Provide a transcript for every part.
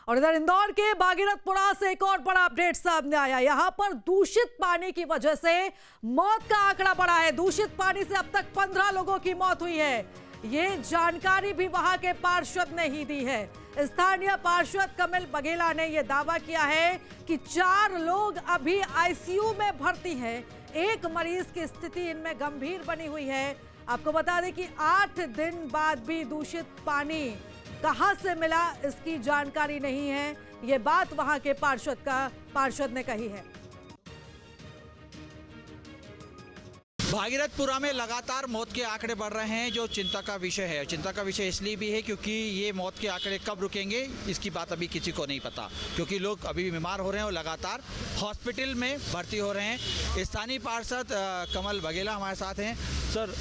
और इधर इंदौर के भागीरथपुरा से एक और बड़ा अपडेट सामने आया। यहां पर दूषित पानी की वजह से मौत का आंकड़ा बढ़ा है। दूषित पानी से अब तक 15 लोगों की मौत हुई है। ये जानकारी भी वहां के पार्षद ने ही दी है। स्थानीय पार्षद कमल बघेला ने यह दावा किया है कि 4 लोग अभी आईसीयू में भर्ती हैं। एक मरीज की स्थिति इनमें गंभीर बनी हुई है। आपको बता दें कि 8 दिन बाद भी दूषित पानी कहां से मिला इसकी जानकारी नहीं है। ये बात वहां के पार्षद ने कही है। भागीरथपुरा में लगातार मौत के आंकड़े बढ़ रहे हैं, जो चिंता का विषय है। चिंता का विषय इसलिए भी है क्योंकि ये मौत के आंकड़े कब रुकेंगे इसकी बात अभी किसी को नहीं पता, क्योंकि लोग अभी भी बीमार हो रहे हैं और लगातार हॉस्पिटल में भर्ती हो रहे हैं। स्थानीय पार्षद कमल बघेला हमारे साथ हैं। सर,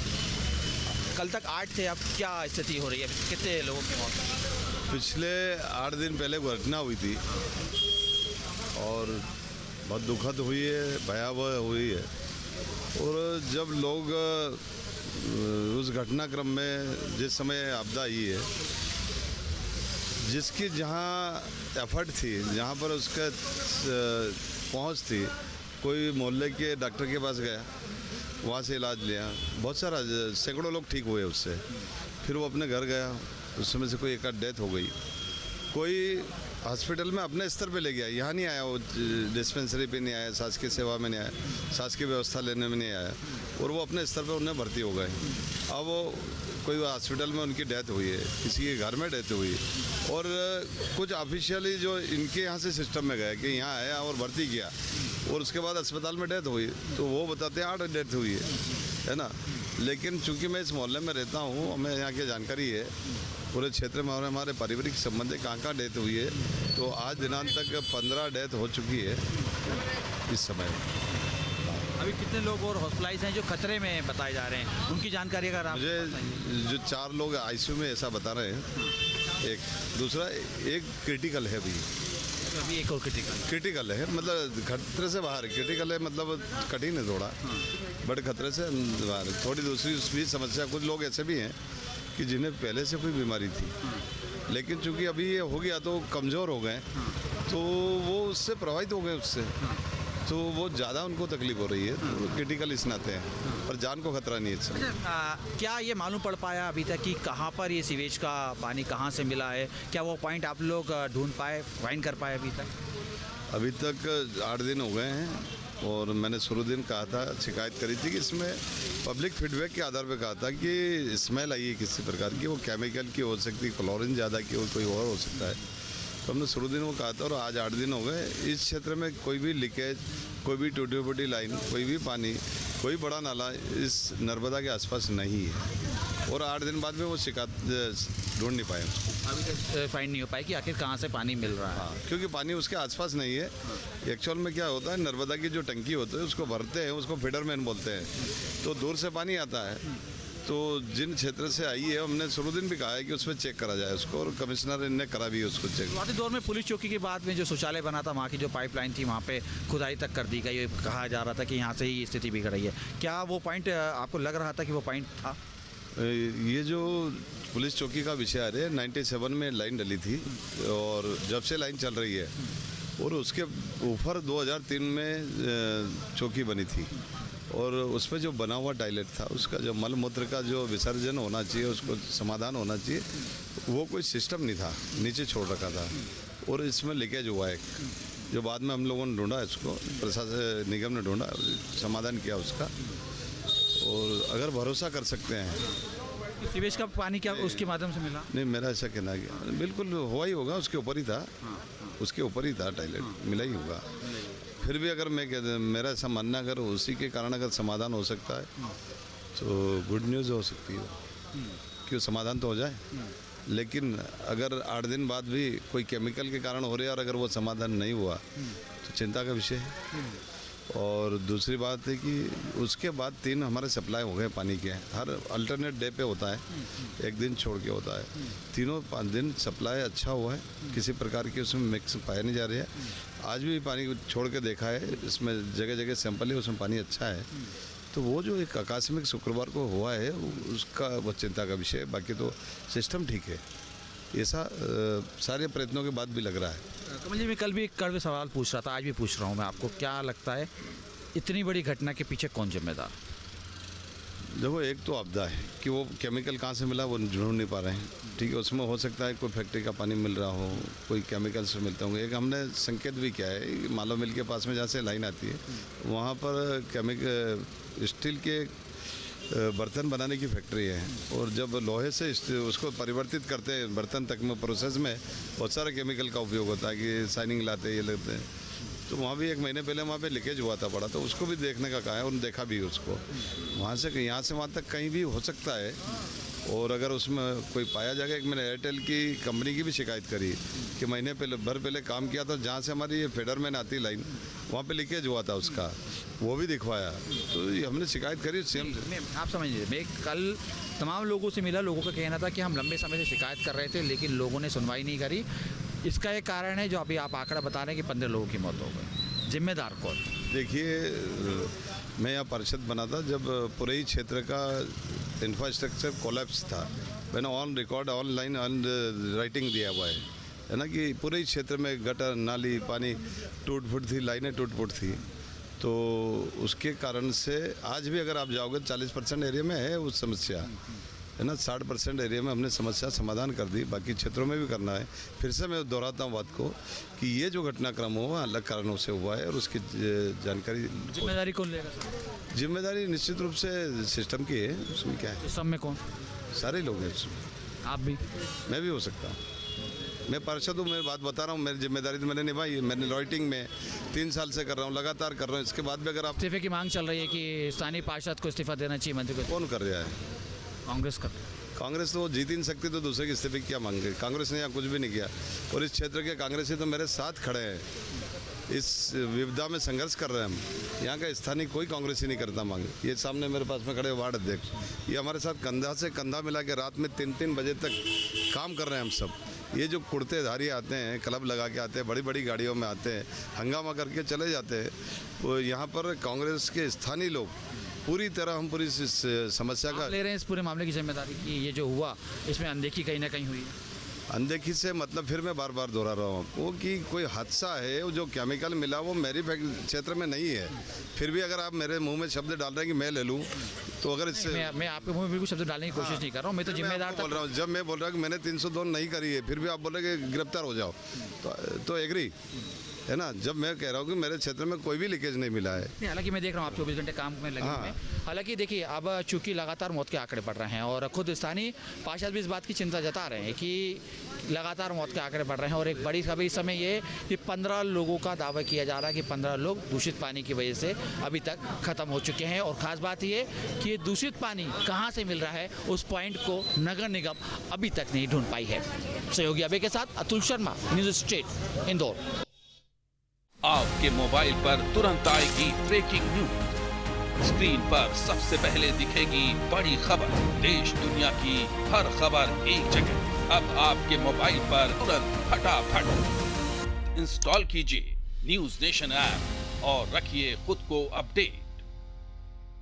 कल तक 8 थे, अब क्या स्थिति हो रही है? कितने लोगों की मौत? पिछले 8 दिन पहले घटना हुई थी और बहुत दुखद हुई है, भयावह हुई है। और जब लोग उस घटनाक्रम में जिस समय आपदा आई है, जिसकी जहाँ एफर्ट थी, जहाँ पर उसका पहुँच थी, कोई मोहल्ले के डॉक्टर के पास गया, वहाँ से इलाज लिया, बहुत सारा सैकड़ों लोग ठीक हुए उससे। फिर वो अपने घर गया, उस समय से कोई एक डेथ हो गई। कोई हॉस्पिटल में अपने स्तर पे ले गया, यहाँ नहीं आया, वो डिस्पेंसरी पे नहीं आया, शासकीय सेवा में नहीं आया, शासकीय व्यवस्था लेने में नहीं आया, और वो अपने स्तर पे उन्हें भर्ती हो गए। अब वो कोई हॉस्पिटल में उनकी डेथ हुई है, किसी के घर में डेथ हुई है, और कुछ ऑफिशियली जो इनके यहाँ से सिस्टम में गए कि यहाँ आया और भर्ती किया और उसके बाद अस्पताल में डेथ हुई, तो वो बताते हैं 8 डेथ हुई है ना। लेकिन चूंकि मैं इस मोहल्ले में रहता हूँ, हमें यहाँ की जानकारी है, पूरे क्षेत्र में हमारे पारिवारिक संबंध कहाँ डेथ हुई है, तो आज दिनांक तक 15 डेथ हो चुकी है इस समय। अभी कितने लोग और हॉस्पिटलाइज हैं जो खतरे में बताए जा रहे हैं, उनकी जानकारी अगर आप? मुझे जो 4 लोग आईसीयू में ऐसा बता रहे हैं, एक दूसरा एक क्रिटिकल है। अभी एक और क्रिटिकल है, मतलब खतरे से बाहर। क्रिटिकल है मतलब कठिन है थोड़ा, बट खतरे से बाहर। थोड़ी दूसरी भी समस्या, कुछ लोग ऐसे भी हैं कि जिन्हें पहले से कोई बीमारी थी, लेकिन चूंकि अभी ये हो गया तो कमज़ोर हो गए, तो वो उससे प्रभावित हो गए उससे, तो वो ज़्यादा उनको तकलीफ हो रही है, तो क्रिटिकल इस नाते हैं, पर जान को खतरा नहीं है। क्या ये मालूम पड़ पाया अभी तक कि कहाँ पर ये सीवेज का पानी कहाँ से मिला है? क्या वो पॉइंट आप लोग ढूंढ पाए, फाइंड कर पाए अभी तक? अभी तक 8 दिन हो गए हैं, और मैंने शुरू दिन कहा था, शिकायत करी थी कि इसमें पब्लिक फीडबैक के आधार पर कहा था कि स्मेल आई है किसी प्रकार की, वो केमिकल की हो सकती है, क्लोरीन ज़्यादा की, और कोई और हो सकता है। तो हमने शुरू दिन वो कहा था, और आज 8 दिन हो गए। इस क्षेत्र में कोई भी लीकेज, कोई भी टूटी फूटी लाइन, कोई भी पानी, कोई बड़ा नाला इस नर्मदा के आसपास नहीं है, और 8 दिन बाद में वो शिकायत ढूंढ नहीं पाए। अभी तक फाइंड नहीं हो पाई कि आखिर कहाँ से पानी मिल रहा है। हाँ, क्योंकि पानी उसके आसपास नहीं है। एक्चुअल में क्या होता है, नर्मदा की जो टंकी होती है उसको भरते हैं, उसको फीडरमैन बोलते हैं, तो दूर से पानी आता है। तो जिन क्षेत्र से आई है, हमने शुरू दिन भी कहा है कि उसमें चेक करा जाए उसको, और कमिश्नर ने करा भी उसको चेक। शुरुआती दौर में पुलिस चौकी के बाद में जो शौचालय बना था, वहाँ की जो पाइपलाइन थी, वहाँ पे खुदाई तक कर दी गई। कहा जा रहा था कि यहाँ से ही स्थिति बिगड़ रही है। क्या वो पॉइंट आपको लग रहा था कि वो पॉइंट था? ये जो पुलिस चौकी का विषय आ रहा है, 97 में लाइन डली थी, और जब से लाइन चल रही है, और उसके ऊपर 2003 में चौकी बनी थी, और उसमें जो बना हुआ टॉयलेट था, उसका जो मल मूत्र का जो विसर्जन होना चाहिए, उसको समाधान होना चाहिए, वो कोई सिस्टम नहीं था, नीचे छोड़ रखा था, और इसमें लीकेज हुआ है, जो बाद में हम लोगों ने ढूंढा, इसको प्रशासन निगम ने ढूंढा, समाधान किया उसका। और अगर भरोसा कर सकते हैं, सीवेज का पानी क्या उसके माध्यम से मिला? नहीं, मेरा ऐसा कहना है, बिल्कुल हुआ ही होगा, उसके ऊपर ही था, उसके ऊपर ही था टॉयलेट, मिला ही होगा। फिर भी अगर मेरा ऐसा मानना, अगर उसी के कारण अगर समाधान हो सकता है, तो गुड न्यूज़ हो सकती है, क्यों समाधान तो हो जाए। लेकिन अगर 8 दिन बाद भी कोई केमिकल के कारण हो रहा है, और अगर वो समाधान नहीं हुआ, तो चिंता का विषय है। और दूसरी बात है कि उसके बाद 3 हमारे सप्लाई हो गए पानी के, हर अल्टरनेट डे पे होता है, एक दिन छोड़ के होता है। तीनों 5 दिन सप्लाई अच्छा हुआ है, किसी प्रकार की उसमें मिक्स पाया नहीं जा रही है। आज भी पानी छोड़ के देखा है, इसमें जगह जगह सैंपल है, उसमें पानी अच्छा है। तो वो जो एक आकस्मिक शुक्रवार को हुआ है, उसका वो चिंता का विषय है, बाकी तो सिस्टम ठीक है। ऐसा सारे प्रयत्नों के बाद भी लग रहा है। कमल जी, मैं कल भी एक कड़वे सवाल पूछ रहा था, आज भी पूछ रहा हूँ मैं आपको, क्या लगता है इतनी बड़ी घटना के पीछे कौन जिम्मेदार? देखो, एक तो आपदा है कि वो केमिकल कहाँ से मिला वो ढूंढ नहीं पा रहे हैं, ठीक है। उसमें हो सकता है कोई फैक्ट्री का पानी मिल रहा हो, कोई केमिकल से मिलते होंगे। एक हमने संकेत भी किया है, मालवा मिल के पास में जहाँ से लाइन आती है वहाँ पर स्टील के बर्तन बनाने की फैक्ट्री है, और जब लोहे से उसको परिवर्तित करते हैं बर्तन तक में, प्रोसेस में बहुत सारा केमिकल का उपयोग होता है कि शाइनिंग लाते ये लगते हैं। तो वहाँ भी 1 महीने पहले वहाँ पे लीकेज हुआ था बड़ा, तो उसको भी देखने का कहा है, उन्होंने देखा भी उसको। वहाँ से यहाँ से वहाँ तक कहीं भी हो सकता है, और अगर उसमें कोई पाया जाएगा। एक मैंने एयरटेल की कंपनी की भी शिकायत करी कि महीने पहले काम किया था, जहाँ से हमारी ये फेडरमैन आती लाइन वहाँ पे लीकेज हुआ था उसका, वो भी दिखवाया। तो ये हमने शिकायत करी सीएम से। आप समझ लीजिए, मैं कल तमाम लोगों से मिला, लोगों का कहना था कि हम लंबे समय से शिकायत कर रहे थे लेकिन लोगों ने सुनवाई नहीं करी। इसका एक कारण है जो अभी आप आंकड़ा बता रहे हैं कि 15 लोगों की मौत हो गई, जिम्मेदार कौन? देखिए, मैं यहाँ पार्षद बना था जब पूरे ही क्षेत्र का इंफ्रास्ट्रक्चर कोलैप्स था। मैंने ऑन रिकॉर्ड ऑनलाइन राइटिंग दिया हुआ है ना, कि पूरे ही क्षेत्र में गटर नाली पानी टूट फूट थी, लाइनें टूट फूट थी। तो उसके कारण से आज भी अगर आप जाओगे 40% एरिया में है वो समस्या, है ना। 60% एरिया में हमने समस्या समाधान कर दी, बाकी क्षेत्रों में भी करना है। फिर से मैं दोहराता हूँ बात को कि ये जो घटनाक्रम हुआ अलग कारणों से हुआ है, और उसकी जानकारी, जिम्मेदारी कौन लेगा? जिम्मेदारी निश्चित रूप से सिस्टम की है। उसमें क्या है, सब में कौन? सारे लोग हैं उसमें। आप भी? मैं भी हो सकता हूँ, मैं पार्षद हूँ, मैं बात बता रहा हूँ। मेरी जिम्मेदारी तो मैंने निभाई है। मैंने लॉइटिंग में 3 साल से कर रहा हूँ, लगातार कर रहा हूँ। इसके बाद भी अगर आप, इस्तीफे की मांग चल रही है कि स्थानीय पार्षद को इस्तीफा देना चाहिए, मंत्री को। कौन कर रहा है? कांग्रेस का। कांग्रेस तो जीत ही नहीं सकती, तो दूसरे के इस्तीफे की क्या मांगे? कांग्रेस ने यहाँ कुछ भी नहीं किया, और इस क्षेत्र के कांग्रेसी तो मेरे साथ खड़े हैं, इस विपदा में संघर्ष कर रहे हैं हम। यहाँ का स्थानीय कोई कांग्रेसी नहीं करता मांग। ये सामने मेरे पास में खड़े वार्ड अध्यक्ष, ये हमारे साथ कंधा से कंधा मिला के रात में 3-3 बजे तक काम कर रहे हैं हम सब। ये जो कुर्तेधारी आते हैं, क्लब लगा के आते हैं, बड़ी बड़ी गाड़ियों में आते हैं, हंगामा करके चले जाते हैं, वो यहाँ पर कांग्रेस के स्थानीय लोग पूरी तरह, हम पूरी समस्या का ले रहे हैं इस पूरे मामले की जिम्मेदारी कि ये जो हुआ इसमें अनदेखी कहीं ना कहीं हुई है। अनदेखी से मतलब, फिर मैं बार बार दोहरा रहा हूँ वो कि कोई हादसा है, वो जो केमिकल मिला वो मेरी क्षेत्र में नहीं है। फिर भी अगर आप मेरे मुंह में शब्द डाल रहे हैं कि मैं ले लूँ, तो अगर इससे मैं आपके मुंह में बिल्कुल शब्द डालने की कोशिश नहीं कर रहा हूँ। मैं तो जिम्मेदार बोल रहा हूँ। जब मैं बोल रहा हूँ कि मैंने 302 नहीं करी है, फिर भी आप बोल रहे हैं कि गिरफ्तार हो जाओ, तो एग्री है ना। जब मैं कह रहा हूँ कि मेरे क्षेत्र में कोई भी लीकेज नहीं मिला है। हालांकि मैं देख रहा हूँ आप 24 घंटे काम में लगे हुए हैं। हालांकि देखिए, अब चूंकि लगातार मौत के आंकड़े बढ़ रहे हैं और खुद स्थानीय पार्षद भी इस बात की चिंता जता रहे हैं कि लगातार मौत के आंकड़े बढ़ रहे हैं, और एक बड़ी खबर इस समय ये कि 15 लोगों का दावा किया जा रहा है कि 15 लोग दूषित पानी की वजह से अभी तक खत्म हो चुके हैं। और खास बात ये कि ये दूषित पानी कहाँ से मिल रहा है उस पॉइंट को नगर निगम अभी तक नहीं ढूंढ पाई है। सहयोगी अबे के साथ अतुल शर्मा, न्यूज़ स्टेट, इंदौर। आपके मोबाइल पर तुरंत आएगी ब्रेकिंग न्यूज। स्क्रीन पर सबसे पहले दिखेगी बड़ी खबर, देश दुनिया की हर खबर एक जगह। अब आपके मोबाइल पर तुरंत फटाफट इंस्टॉल कीजिए न्यूज़ नेशन ऐप और रखिए खुद को अपडेट।